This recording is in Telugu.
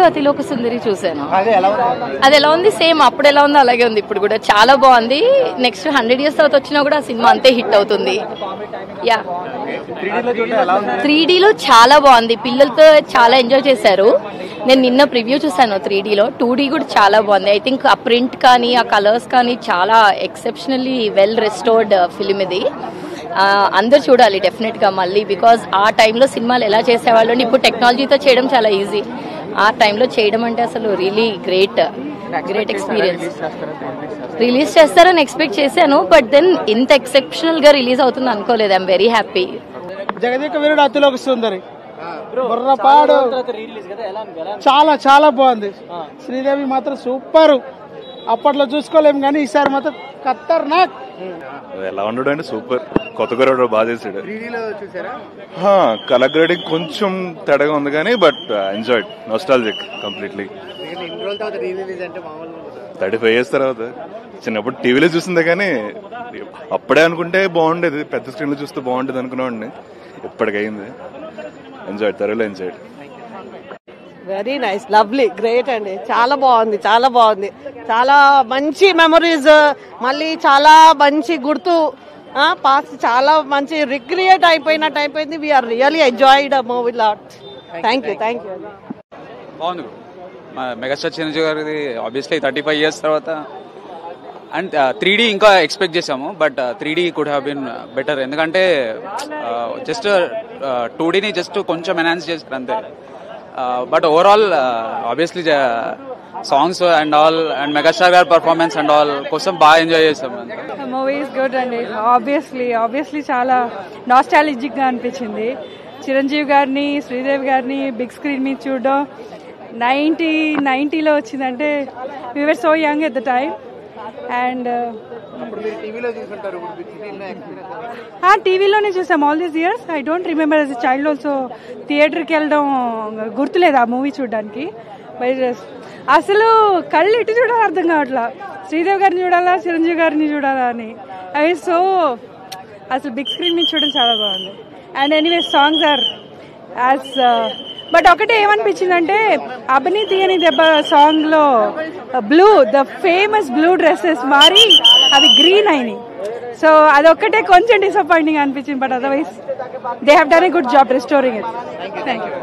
అతిలోక సుందరి చూసాను. అది ఎలా ఉంది? సేమ్ అప్పుడు ఎలా ఉందో అలాగే ఉంది ఇప్పుడు కూడా. చాలా బాగుంది. నెక్స్ట్ 100 years తర్వాత వచ్చినా కూడా ఆ సినిమా అంతే హిట్ అవుతుంది. యా, 3Dలో చాలా బాగుంది. పిల్లలతో చాలా ఎంజాయ్ చేశారు. నేను నిన్న ప్రివ్యూ చూసాను 3Dలో. 2D కూడా చాలా బాగుంది. ఐ థింక్ ఆ ప్రింట్ కానీ ఆ కలర్స్ కానీ చాలా ఎక్సెప్షనల్లీ వెల్ రెస్టోర్డ్ ఫిలిం ఇది. అందరు చూడాలి డెఫినెట్ గా మళ్ళీ. బికాజ్ ఆ టైంలో సినిమాలు ఎలా చేసేవాళ్ళు, ఇప్పుడు టెక్నాలజీతో చేయడం చాలా ఈజీ. ఆ టైంలో చేయడం అంటే అసలు రియలీ గ్రేట్ ఎక్స్పీరియన్స్. రిలీజ్ చేస్తారని ఎక్స్పెక్ట్ చేశాను, బట్ దెన్ ఇంత ఎక్సెప్షనల్ గా రిలీజ్ అవుతుంది అనుకోలేదు. I'm very happy. Jagadeka Veerudu Athiloka Sundari బుర్రపాడు చాలా చాలా బాగుంది. శ్రీదేవి మాత్రం సూపర్. అప్పట్లో చూసుకోలేము కానీ ఈసారి మాత్రం ఖతర్నాక్. ఎలా ఉండడు అంటే సూపర్. కొత్త కూడా బాగా చేసాడు. కలర్ గ్రేడింగ్ కొంచెం తేడాగా ఉంది కానీ but enjoyed. Nostalgic completely. 35 years తర్వాత. చిన్నప్పుడు టీవీలో చూసిందే కానీ అప్పుడే అనుకుంటే బాగుండేది, పెద్ద స్క్రీన్ లో చూస్తే బాగుండేది అనుకున్నాండి. ఇప్పటికైంది. Enjoyed, thoroughly enjoyed. Very nice, lovely, great అండి. చాలా బాగుంది, చాలా బాగుంది. చాలా మంచి మెమరీస్, మళ్ళీ చాలా మంచి గుర్తు, పాస్ట్ చాలా మంచి రిక్రియేట్ అయిపోయింది. We are really enjoyed movie lot. Thank you. బాగుంది. మెగాస్టార్ చిరంజీవి గారిది ఆబ్వియస్లీ 35 years తర్వాత. అండ్ 3D ఇంకా ఎక్స్పెక్ట్ చేసాము, but 3D could have been better. ఎందుకంటే జస్ట్ 2Dని జస్ట్ కొంచెం ఎన్హాన్స్ చేశారు అంతే. But overall obviously songs and all and megastar గారి పర్ఫార్మెన్స్ అండ్ ఆల్ కోసం బాగా ఎంజాయ్ చేసాం. మూవీ ఇస్ గుడ్ అండి. ఆబ్వియస్లీ చాలా నాస్టాలజిక్ గా అనిపించింది. చిరంజీవి గారిని, శ్రీదేవి గారిని బిగ్ స్క్రీన్ మీద చూడడం. 90లో వచ్చిందంటే we were so young at the time. And టీవీలోనే చూసాం all these years. I don't remember as a child also థియేటర్కి వెళ్ళడం గుర్తులేదు ఆ మూవీ చూడడానికి. అసలు కళ్ళు ఎటు చూడాలో అర్థం కావట్లా. శ్రీదేవి గారిని చూడాలా, చిరంజీవి గారిని చూడాలా అని. అవి సో అసలు బిగ్ స్క్రీన్ మీద చూడడం చాలా బాగుంది. And anyway songs are as but ఒకటే ఏమనిపించిందంటే అభిని తీయని దెబ్బ సాంగ్ లో ద ఫేమస్ బ్లూ డ్రెస్సెస్ మారి అది గ్రీన్ అయినాయి. సో అదొక్కటే కొంచెం డిసప్పాయింటింగ్ అనిపించింది. But otherwise they have done a good job restoring it. Thank you.